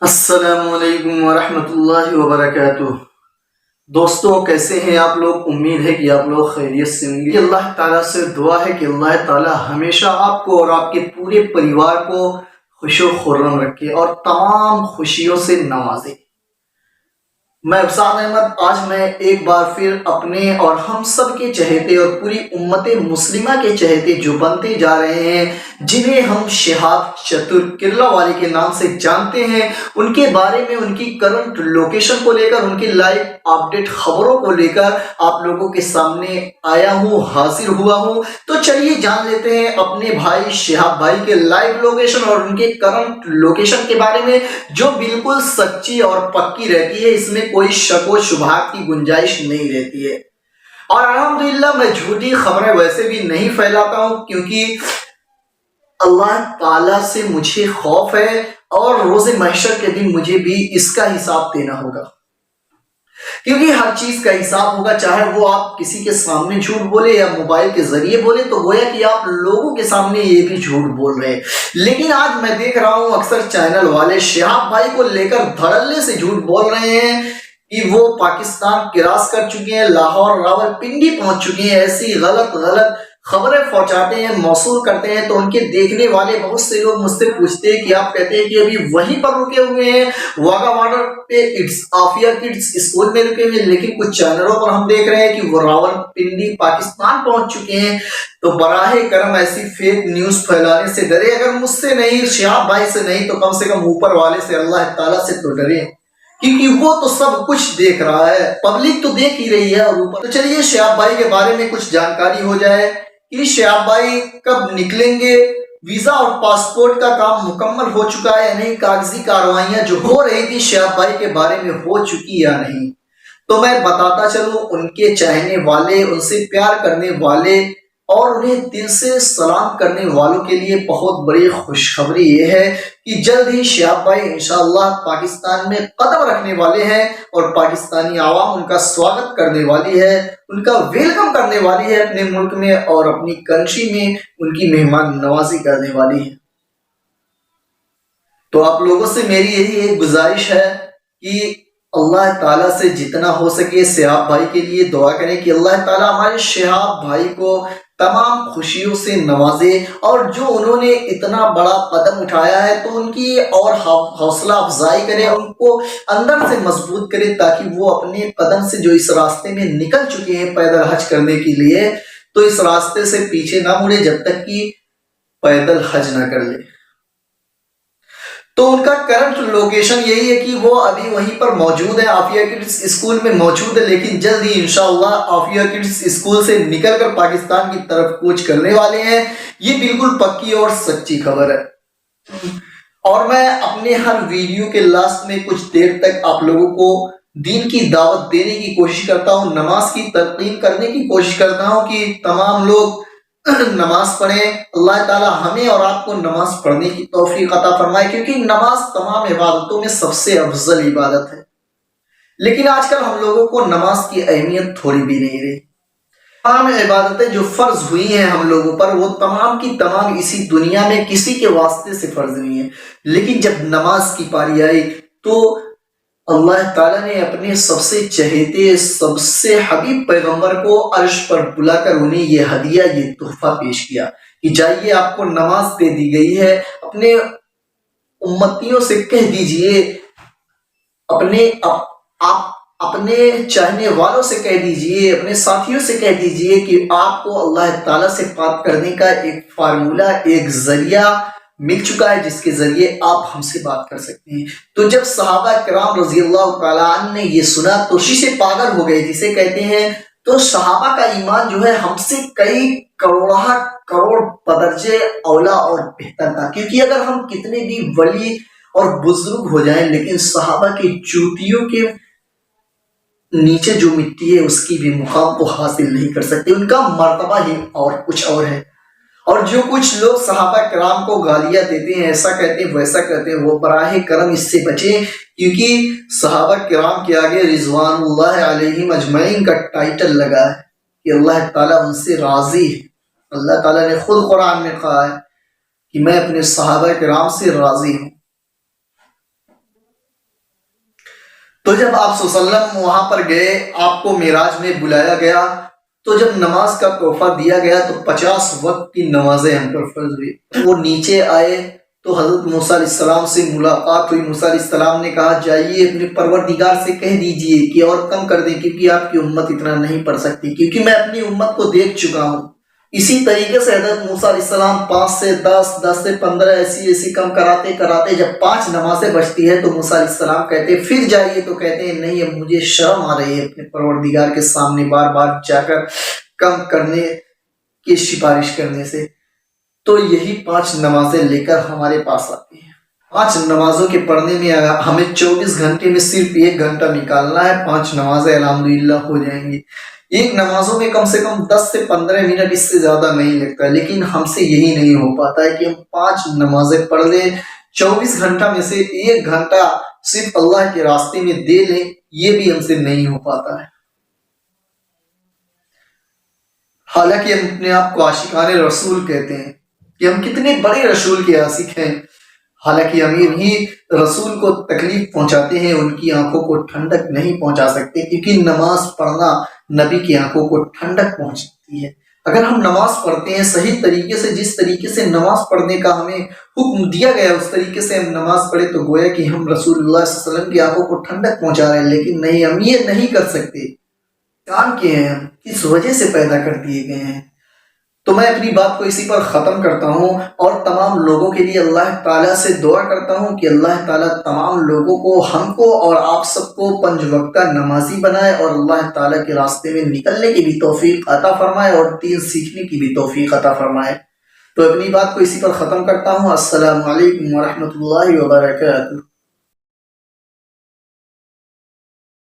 السلام علیکم ورحمۃ اللہ وبرکاتہ۔ دوستوں، کیسے ہیں آپ لوگ؟ امید ہے کہ آپ لوگ خیریت سے ہوں گے۔ اللہ تعالیٰ سے دعا ہے کہ اللہ تعالیٰ ہمیشہ آپ کو اور آپ کے پورے پریوار کو خوش و خرم رکھے اور تمام خوشیوں سے نوازے۔ میں افسان احمد آج میں ایک بار پھر اپنے اور ہم سب کے چہیتے اور پوری امت مسلمہ کے چہیتے جو بنتے جا رہے ہیں، جنہیں ہم شہاب چتر کرلا والے کے نام سے جانتے ہیں، ان کے بارے میں ان کی کرنٹ لوکیشن کو لے کر، ان کی لائیو اپڈیٹ خبروں کو لے کر آپ لوگوں کے سامنے آیا ہوں، حاضر ہوا ہوں۔ تو چلیے جان لیتے ہیں اپنے بھائی شہاب بھائی کے لائیو لوکیشن اور ان کے کرنٹ لوکیشن کے بارے میں، جو بالکل سچی اور پکی رہتی ہے، اس میں کوئی شک و شبہات کی گنجائش نہیں رہتی ہے۔ اور الحمدللہ میں جھوٹی خبریں ویسے بھی نہیں پھیلاتا ہوں، کیونکہ اللہ تعالیٰ سے مجھے خوف ہے اور روز محشر کے دن مجھے بھی اس کا حساب دینا ہوگا، کیونکہ ہر چیز کا حساب ہوگا، چاہے وہ آپ کسی کے سامنے جھوٹ بولے یا موبائل کے ذریعے بولے، تو گویا کہ آپ لوگوں کے سامنے یہ بھی جھوٹ بول رہے ہیں۔ لیکن آج میں دیکھ رہا ہوں اکثر چینل والے شہاب بھائی کو لے کر دھڑلے سے جھوٹ بول رہے ہیں کہ وہ پاکستان کراس کر چکے ہیں، لاہور راولپنڈی پہنچ چکے ہیں۔ ایسی غلط خبریں پہنچاتے ہیں، موصول کرتے ہیں، تو ان کے دیکھنے والے بہت سے لوگ مجھ سے پوچھتے ہیں کہ آپ کہتے ہیں کہ ابھی وہیں پر رکے ہوئے ہیں، واگا بارڈر پہ عافیہ کڈس اسکول میں رکے ہوئے ہیں، لیکن کچھ چینلوں پر ہم دیکھ رہے ہیں کہ وہ راولپنڈی پاکستان پہنچ چکے ہیں۔ تو براہ کرم ایسی فیک نیوز پھیلانے سے ڈرے، اگر مجھ سے نہیں، شہاب بھائی سے نہیں، تو کم سے کم اوپر والے سے، اللہ تعالیٰ سے تو ڈرے، کیونکہ وہ تو سب کچھ دیکھ رہا ہے، پبلک تو دیکھ ہی رہی ہے۔ اور اوپر تو چلیے شہاب بھائی کے بارے میں کچھ جانکاری ہو جائے کہ شہاب بھائی کب نکلیں گے، ویزا اور پاسپورٹ کا کام مکمل ہو چکا ہے یا نہیں، کاغذی کاروائیاں جو ہو رہی تھی شہاب بھائی کے بارے میں ہو چکی یا نہیں۔ تو میں بتاتا چلوں، ان کے چاہنے والے، ان سے پیار کرنے والے اور انہیں دل سے سلام کرنے والوں کے لیے بہت بڑی خوشخبری یہ ہے کہ جلد ہی شہاب بھائی انشاءاللہ پاکستان میں قدم رکھنے والے ہیں، اور پاکستانی عوام ان کا سواگت کرنے والی ہے، ان کا ویلکم کرنے والی ہے اپنے ملک میں، اور اپنی کنٹری میں ان کی مہمان نوازی کرنے والی ہے۔ تو آپ لوگوں سے میری یہی ایک گزارش ہے کہ اللہ تعالیٰ سے جتنا ہو سکے شہاب بھائی کے لیے دعا کریں کہ اللہ تعالیٰ ہمارے شہاب بھائی کو تمام خوشیوں سے نوازے، اور جو انہوں نے اتنا بڑا قدم اٹھایا ہے تو ان کی اور حوصلہ افزائی کرے، ان کو اندر سے مضبوط کرے، تاکہ وہ اپنے قدم سے جو اس راستے میں نکل چکے ہیں پیدل حج کرنے کے لیے، تو اس راستے سے پیچھے نہ مڑے جب تک کہ پیدل حج نہ کر لے۔ تو ان کا کرنٹ لوکیشن یہی ہے کہ وہ ابھی وہیں پر موجود ہے، عافیہ کڈس اسکول میں موجود ہے، لیکن جلد ہی انشاءاللہ عافیہ کڈس اسکول سے نکل کر پاکستان کی طرف کوچ کرنے والے ہیں۔ یہ بالکل پکی اور سچی خبر ہے، اور میں اپنے ہر ویڈیو کے لاسٹ میں کچھ دیر تک آپ لوگوں کو دین کی دعوت دینے کی کوشش کرتا ہوں، نماز کی تلقین کرنے کی کوشش کرتا ہوں کہ تمام لوگ نماز پڑھیں۔ اللہ تعالیٰ ہمیں اور آپ کو نماز پڑھنے کی توفیق عطا فرمائے، کیونکہ نماز تمام عبادتوں میں سب سے افضل عبادت ہے۔ لیکن آج کل ہم لوگوں کو نماز کی اہمیت تھوڑی بھی نہیں رہی۔ تمام عبادتیں جو فرض ہوئی ہیں ہم لوگوں پر، وہ تمام کی تمام اسی دنیا میں کسی کے واسطے سے فرض ہوئی ہیں، لیکن جب نماز کی پاری آئی تو اللہ تعالیٰ نے اپنے سب سے چہیتے، سب سے حبیب پیغمبر کو عرش پر بلا کر انہیں یہ ہدیہ، یہ تحفہ پیش کیا کہ جائیے، آپ کو نماز دے دی گئی ہے، اپنے امتیوں سے کہہ دیجئے، آپ اپنے چاہنے والوں سے کہہ دیجئے، اپنے ساتھیوں سے کہہ دیجئے کہ آپ کو اللہ تعالیٰ سے بات کرنے کا ایک فارمولہ، ایک ذریعہ مل چکا ہے، جس کے ذریعے آپ ہم سے بات کر سکتے ہیں۔ تو جب صحابہ کرام رضی اللہ تعالیٰ عنہ نے یہ سنا تو شیشے پاگل ہو گئے، جسے کہتے ہیں۔ تو صحابہ کا ایمان جو ہے ہم سے کئی کروڑ بدرجے اولا اور بہتر تھا، کیونکہ اگر ہم کتنے بھی ولی اور بزرگ ہو جائیں، لیکن صحابہ کی جوتیوں کے نیچے جو مٹی ہے اس کی بھی مقام کو حاصل نہیں کر سکتے، ان کا مرتبہ ہی اور کچھ اور ہے۔ اور جو کچھ لوگ صحابہ کرام کو گالیاں دیتے ہیں، ایسا کہتے ہیں ویسا کہتے ہیں، وہ براہ کرم اس سے بچیں، کیونکہ صحابہ کرام کے آگے رضوان اللہ علیہم اجمعین کا ٹائٹل لگا ہے کہ اللہ تعالیٰ ان سے راضی ہے۔ اللہ تعالیٰ نے خود قرآن میں کہا ہے کہ میں اپنے صحابہ کرام سے راضی ہوں۔ تو جب آپ صلی اللہ علیہ وسلم وہاں پر گئے، آپ کو معراج میں بلایا گیا، تو جب نماز کا تحفہ دیا گیا تو 50 وقت کی نمازیں ہم پر فرض ہوئی۔ وہ نیچے آئے تو حضرت موسیٰ علیہ السلام سے ملاقات ہوئی۔ موسیٰ علیہ السلام نے کہا جائیے اپنے پروردگار سے کہہ دیجئے کہ اور کم کر دیں، کیونکہ آپ کی امت اتنا نہیں پڑھ سکتی، کیونکہ میں اپنی امت کو دیکھ چکا ہوں۔ اسی طریقے سے حضرت موسیٰ علیہ السلام 5 سے 10، 10 سے 15 ایسی کم کراتے کراتے جب 5 نمازیں بچتی ہے تو موسیٰ علیہ السلام کہتے پھر جائیے، تو کہتے ہیں نہیں، اب مجھے شرم آ رہی ہے اپنے پروردگار کے سامنے بار بار جا کر کم کرنے کی سفارش کرنے سے۔ تو یہی 5 نمازیں لے کر ہمارے پاس آتی ہیں۔ 5 نمازوں کے پڑھنے میں ہمیں 24 گھنٹے میں صرف 1 گھنٹہ نکالنا ہے، 5 نمازیں الحمدللہ ہو جائیں گی۔ ایک نمازوں میں کم سے کم 10 سے 15 منٹ، اس سے زیادہ نہیں لگتا، لیکن ہم سے یہی نہیں ہو پاتا ہے کہ ہم 5 نمازیں پڑھ لیں، 24 گھنٹہ میں سے 1 گھنٹہ صرف اللہ کے راستے میں دے لیں، یہ بھی ہم سے نہیں ہو پاتا ہے۔ حالانکہ ہم اپنے آپ کو عاشقان رسول کہتے ہیں کہ ہم کتنے بڑے رسول کے عاشق ہیں، حالانکہ ہم ہی رسول کو تکلیف پہنچاتے ہیں، ان کی آنکھوں کو ٹھنڈک نہیں پہنچا سکتے، کیونکہ نماز پڑھنا نبی کی آنکھوں کو ٹھنڈک پہنچتی ہے۔ اگر ہم نماز پڑھتے ہیں صحیح طریقے سے، جس طریقے سے نماز پڑھنے کا ہمیں حکم دیا گیا اس طریقے سے ہم نماز پڑھے، تو گویا کہ ہم رسول اللہ صلی اللہ علیہ وسلم کی آنکھوں کو ٹھنڈک پہنچا رہے ہیں، لیکن نہیں، ہم یہ نہیں کر سکتے۔ کام کیے ہیں ہم، اس وجہ سے پیدا کر دیے گئے ہیں۔ تو میں اپنی بات کو اسی پر ختم کرتا ہوں، اور تمام لوگوں کے لیے اللہ تعالیٰ سے دعا کرتا ہوں کہ اللہ تعالیٰ تمام لوگوں کو، ہم کو اور آپ سب کو 5 وقتہ نمازی بنائے، اور اللہ تعالیٰ کے راستے میں نکلنے کی بھی توفیق عطا فرمائے، اور دین سیکھنے کی بھی توفیق عطا فرمائے۔ تو اپنی بات کو اسی پر ختم کرتا ہوں۔ السلام علیکم ورحمۃ اللہ وبرکاتہ۔